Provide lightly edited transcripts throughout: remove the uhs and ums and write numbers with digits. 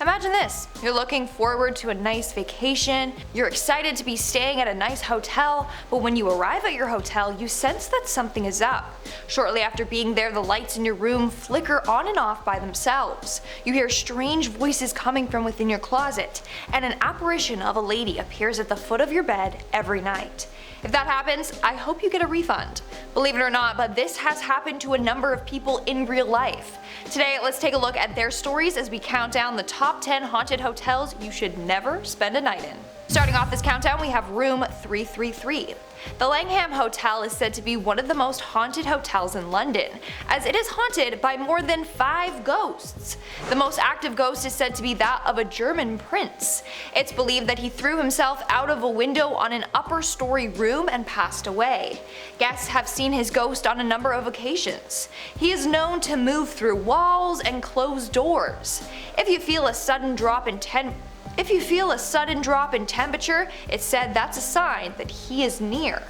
Imagine this, you're looking forward to a nice vacation, you're excited to be staying at a nice hotel, but when you arrive at your hotel, you sense that something is up. Shortly after being there, the lights in your room flicker on and off by themselves. You hear strange voices coming from within your closet, and an apparition of a lady appears at the foot of your bed every night. If that happens, I hope you get a refund. Believe it or not, but this has happened to a number of people in real life. Today, let's take a look at their stories as we count down the top 10 haunted hotels you should never spend a night in. Starting off this countdown, we have room 333. The Langham Hotel is said to be one of the most haunted hotels in London, as it is haunted by more than 5 ghosts. The most active ghost is said to be that of a German prince. It's believed that he threw himself out of a window on an upper story room and passed away. Guests have seen his ghost on a number of occasions. He is known to move through walls and close doors. If you feel a sudden drop in temperature, it's said that's a sign that he is near.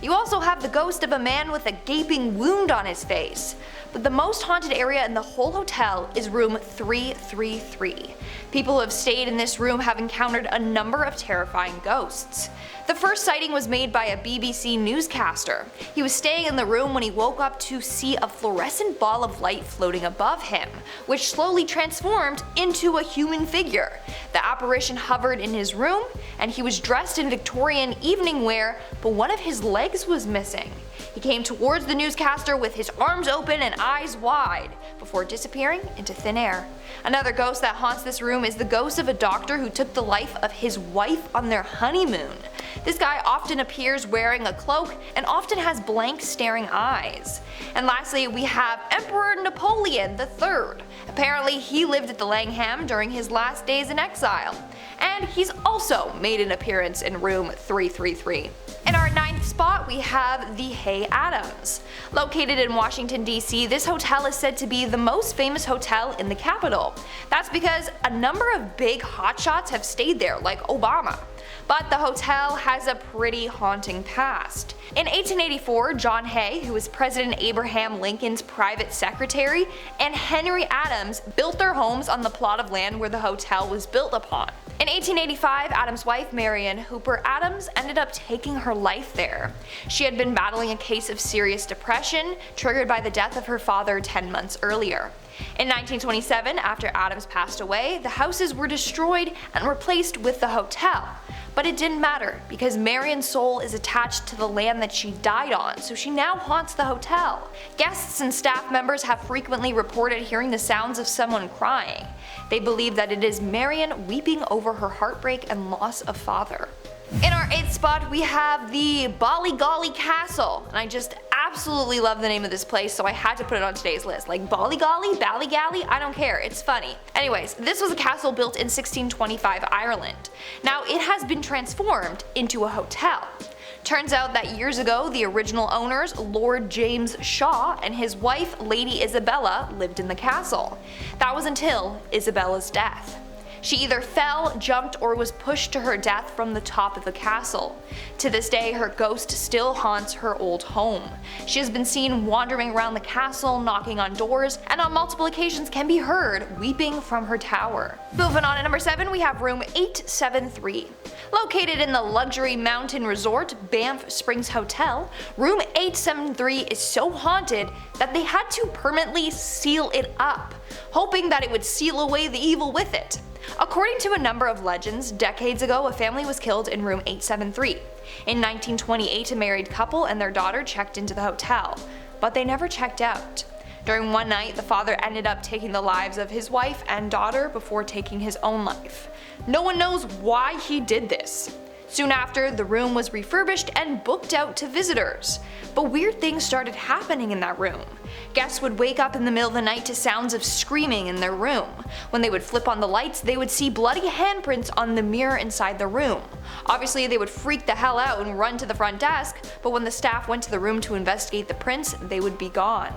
You also have the ghost of a man with a gaping wound on his face. But the most haunted area in the whole hotel is room 333. People who have stayed in this room have encountered a number of terrifying ghosts. The first sighting was made by a BBC newscaster. He was staying in the room when he woke up to see a fluorescent ball of light floating above him, which slowly transformed into a human figure. The apparition hovered in his room, and he was dressed in Victorian evening wear, but one of his legs was missing. He came towards the newscaster with his arms open and eyes wide, before disappearing into thin air. Another ghost that haunts this room is the ghost of a doctor who took the life of his wife on their honeymoon. This guy often appears wearing a cloak and often has blank staring eyes. And lastly, we have Emperor Napoleon III. Apparently he lived at the Langham during his last days in exile. And he's also made an appearance in room 333. In our 9th spot, we have the Hay Adams. Located in Washington, D.C., this hotel is said to be the most famous hotel in the capital. That's because a number of big hotshots have stayed there, like Obama. But the hotel has a pretty haunting past. In 1884, John Hay, who was President Abraham Lincoln's private secretary, and Henry Adams built their homes on the plot of land where the hotel was built upon. In 1885, Adams' wife, Marion Hooper Adams, ended up taking her life there. She had been battling a case of serious depression, triggered by the death of her father 10 months earlier. In 1927, after Adams passed away, the houses were destroyed and replaced with the hotel. But it didn't matter, because Marion's soul is attached to the land that she died on, so she now haunts the hotel. Guests and staff members have frequently reported hearing the sounds of someone crying. They believe that it is Marion weeping over her heartbreak and loss of father. In our 8th spot, we have the Ballygally Castle, and I just absolutely love the name of this place, so I had to put it on today's list. Like Ballygally, Ballygally, I don't care, it's funny. Anyways, this was a castle built in 1625 Ireland. Now it has been transformed into a hotel. Turns out that years ago, the original owners, Lord James Shaw and his wife, Lady Isabella, lived in the castle. That was until Isabella's death. She either fell, jumped, or was pushed to her death from the top of the castle. To this day, her ghost still haunts her old home. She has been seen wandering around the castle, knocking on doors, and on multiple occasions can be heard weeping from her tower. Moving on to number 7, we have room 873. Located in the luxury mountain resort Banff Springs Hotel, room 873 is so haunted that they had to permanently seal it up, hoping that it would seal away the evil with it. According to a number of legends, decades ago a family was killed in room 873. In 1928, a married couple and their daughter checked into the hotel, but they never checked out. During one night, the father ended up taking the lives of his wife and daughter before taking his own life. No one knows why he did this. Soon after, the room was refurbished and booked out to visitors. But weird things started happening in that room. Guests would wake up in the middle of the night to sounds of screaming in their room. When they would flip on the lights, they would see bloody handprints on the mirror inside the room. Obviously, they would freak the hell out and run to the front desk, but when the staff went to the room to investigate the prints, they would be gone.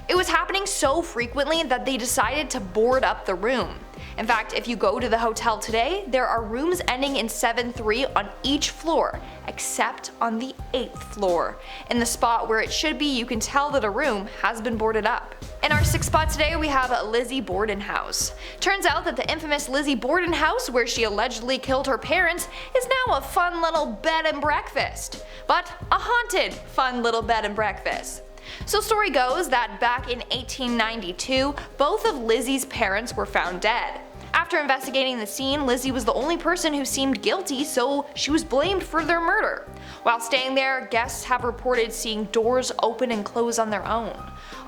It was happening so frequently that they decided to board up the room. In fact, if you go to the hotel today, there are rooms ending in 7-3 on each floor, except on the 8th floor. In the spot where it should be, you can tell that a room has been boarded up. In our 6th spot today, we have Lizzie Borden house. Turns out that the infamous Lizzie Borden house, where she allegedly killed her parents, is now a fun little bed and breakfast. But a haunted fun little bed and breakfast. So story goes that back in 1892, both of Lizzie's parents were found dead. After investigating the scene, Lizzie was the only person who seemed guilty, so she was blamed for their murder. While staying there, guests have reported seeing doors open and close on their own.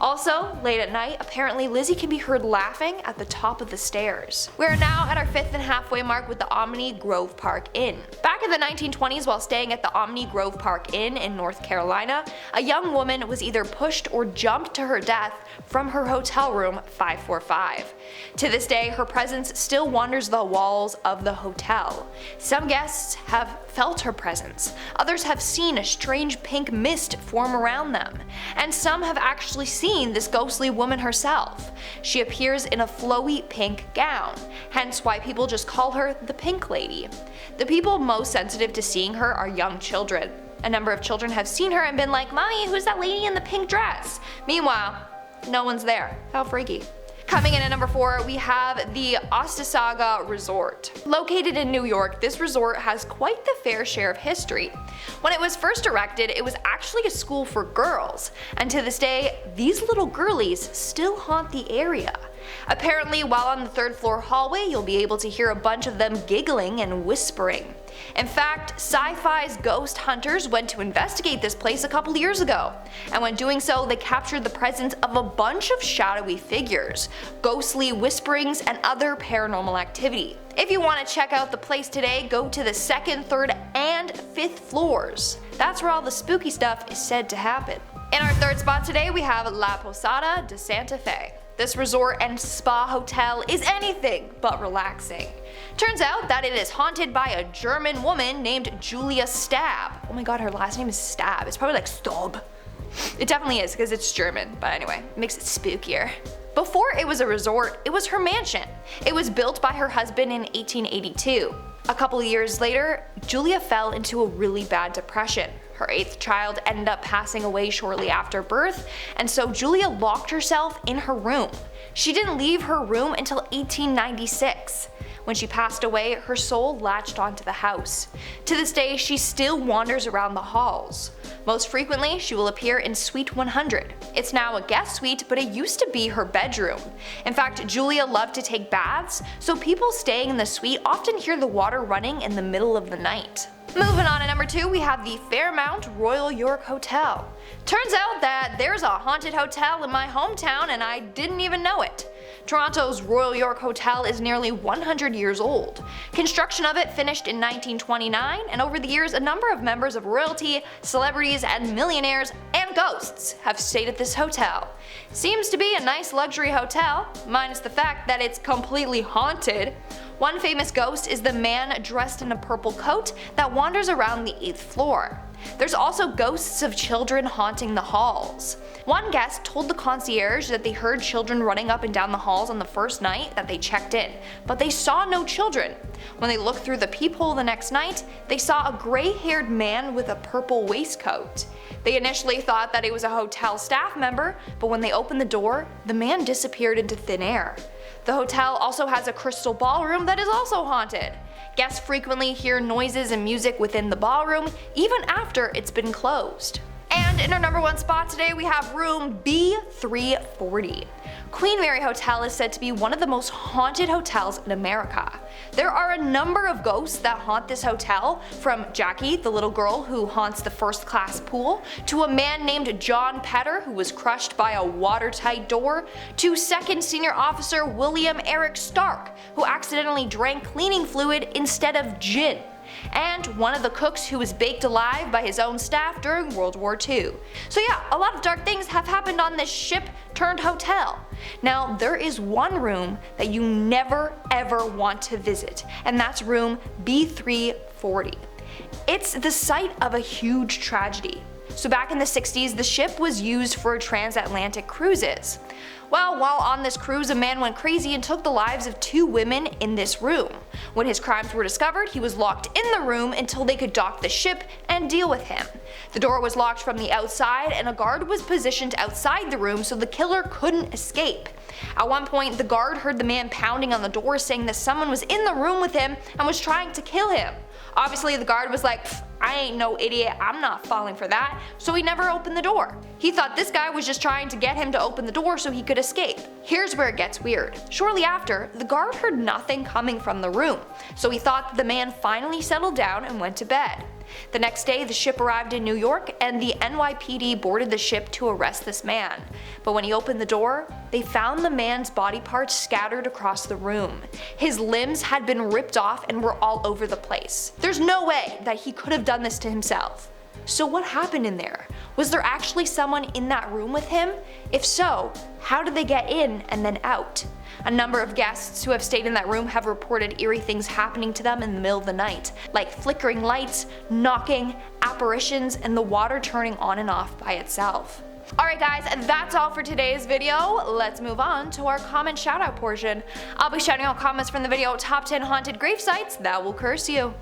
Also, late at night, apparently Lizzie can be heard laughing at the top of the stairs. We are now at our 5th and halfway mark with the Omni Grove Park Inn. Back in the 1920s, while staying at the Omni Grove Park Inn in North Carolina, a young woman was either pushed or jumped to her death from her hotel room 545. To this day, her presence still wanders the walls of the hotel. Some guests have felt her presence, others have seen a strange pink mist form around them, and some have actually seen this ghostly woman herself. She appears in a flowy pink gown, hence why people just call her the Pink Lady. The people most sensitive to seeing her are young children. A number of children have seen her and been like, "Mommy, who's that lady in the pink dress?" Meanwhile, no one's there. How freaky. Coming in at number 4, we have the Ostesaga Resort. Located in New York, this resort has quite the fair share of history. When it was first erected, it was actually a school for girls, and to this day, these little girlies still haunt the area. Apparently, while on the 3rd floor hallway, you'll be able to hear a bunch of them giggling and whispering. In fact, Sci-Fi's Ghost Hunters went to investigate this place a couple years ago, and when doing so, they captured the presence of a bunch of shadowy figures, ghostly whisperings, and other paranormal activity. If you want to check out the place today, go to the 2nd, 3rd, and 5th floors. That's where all the spooky stuff is said to happen. In our 3rd spot today, we have La Posada de Santa Fe. This resort and spa hotel is anything but relaxing. Turns out that it is haunted by a German woman named Julia Stab. Oh my god, her last name is Stab. It's probably like Staub. It definitely is because it's German, but anyway, it makes it spookier. Before it was a resort, it was her mansion. It was built by her husband in 1882. A couple years later, Julia fell into a really bad depression. Her 8th child ended up passing away shortly after birth, and so Julia locked herself in her room. She didn't leave her room until 1896. When she passed away, her soul latched onto the house. To this day, she still wanders around the halls. Most frequently, she will appear in Suite 100. It's now a guest suite, but it used to be her bedroom. In fact, Julia loved to take baths, so people staying in the suite often hear the water running in the middle of the night. Moving on to number 2, we have the Fairmont Royal York Hotel. Turns out that there's a haunted hotel in my hometown and I didn't even know it. Toronto's Royal York Hotel is nearly 100 years old. Construction of it finished in 1929, and over the years a number of members of royalty, celebrities, and millionaires and ghosts have stayed at this hotel. Seems to be a nice luxury hotel, minus the fact that it's completely haunted. One famous ghost is the man dressed in a purple coat that wanders around the 8th floor. There's also ghosts of children haunting the halls. One guest told the concierge that they heard children running up and down the halls on the first night that they checked in, but they saw no children. When they looked through the peephole the next night, they saw a gray-haired man with a purple waistcoat. They initially thought that it was a hotel staff member, but when they opened the door, the man disappeared into thin air. The hotel also has a crystal ballroom that is also haunted. Guests frequently hear noises and music within the ballroom, even after it's been closed. And in our number 1 spot today, we have room B340. Queen Mary Hotel is said to be one of the most haunted hotels in America. There are a number of ghosts that haunt this hotel, from Jackie, the little girl who haunts the first-class pool, to a man named John Petter who was crushed by a watertight door, to 2nd Senior Officer William Eric Stark, who accidentally drank cleaning fluid instead of gin, and one of the cooks who was baked alive by his own staff during World War II. So yeah, a lot of dark things have happened on this ship turned hotel. Now, there is one room that you never ever want to visit, and that's room B340. It's the site of a huge tragedy. So back in the 60s, the ship was used for transatlantic cruises. Well, while on this cruise, a man went crazy and took the lives of 2 women in this room. When his crimes were discovered, he was locked in the room until they could dock the ship and deal with him. The door was locked from the outside and a guard was positioned outside the room so the killer couldn't escape. At one point, the guard heard the man pounding on the door saying that someone was in the room with him and was trying to kill him. Obviously, the guard was like, I ain't no idiot, I'm not falling for that, so he never opened the door. He thought this guy was just trying to get him to open the door so he could escape. Here's where it gets weird. Shortly after, the guard heard nothing coming from the room, so he thought that the man finally settled down and went to bed. The next day, the ship arrived in New York and the NYPD boarded the ship to arrest this man. But when he opened the door, they found the man's body parts scattered across the room. His limbs had been ripped off and were all over the place. There's no way that he could have done this to himself. So what happened in there? Was there actually someone in that room with him? If so, how did they get in and then out? A number of guests who have stayed in that room have reported eerie things happening to them in the middle of the night, like flickering lights, knocking, apparitions, and the water turning on and off by itself. Alright guys, that's all for today's video. Let's move on to our comment shoutout portion. I'll be shouting out comments from the video Top 10 Haunted Grave Sites That Will Curse You.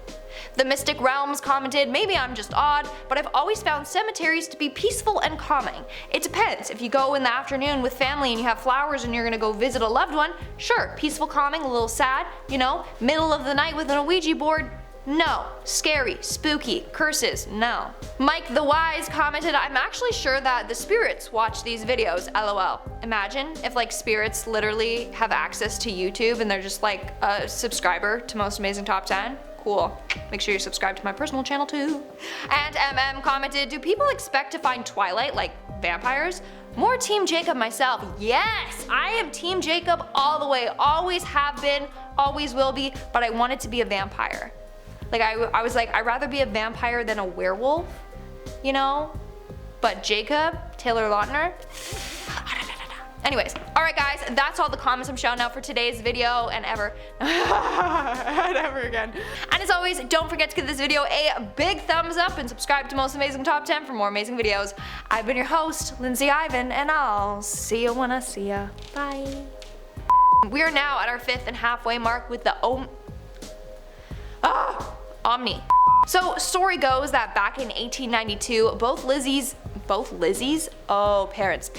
The Mystic Realms commented, maybe I'm just odd, but I've always found cemeteries to be peaceful and calming. It depends. If you go in the afternoon with family and you have flowers and you're gonna go visit a loved one, sure, peaceful, calming, a little sad, you know, middle of the night with an Ouija board, no. Scary, spooky, curses, no. Mike the Wise commented, I'm actually sure that the spirits watch these videos, lol. Imagine if like spirits literally have access to YouTube and they're just like a subscriber to Most Amazing Top 10. Cool. Make sure you're subscribed to my personal channel too. And MM commented, do people expect to find Twilight like vampires? More Team Jacob myself. Yes, I am Team Jacob all the way. Always have been, always will be, but I wanted to be a vampire. Like I was like, I'd rather be a vampire than a werewolf, you know? But Jacob, Taylor Lautner, anyways, alright guys, that's all the comments I'm shouting out for today's video and ever. Never again. And as always, don't forget to give this video a big thumbs up and subscribe to Most Amazing Top 10 for more amazing videos. I've been your host, Lindsay Ivan, and I'll see you when I see ya. Bye. We are now at our 5th and halfway mark with the Omni. So story goes that back in 1892, both Lizzie's, oh parents.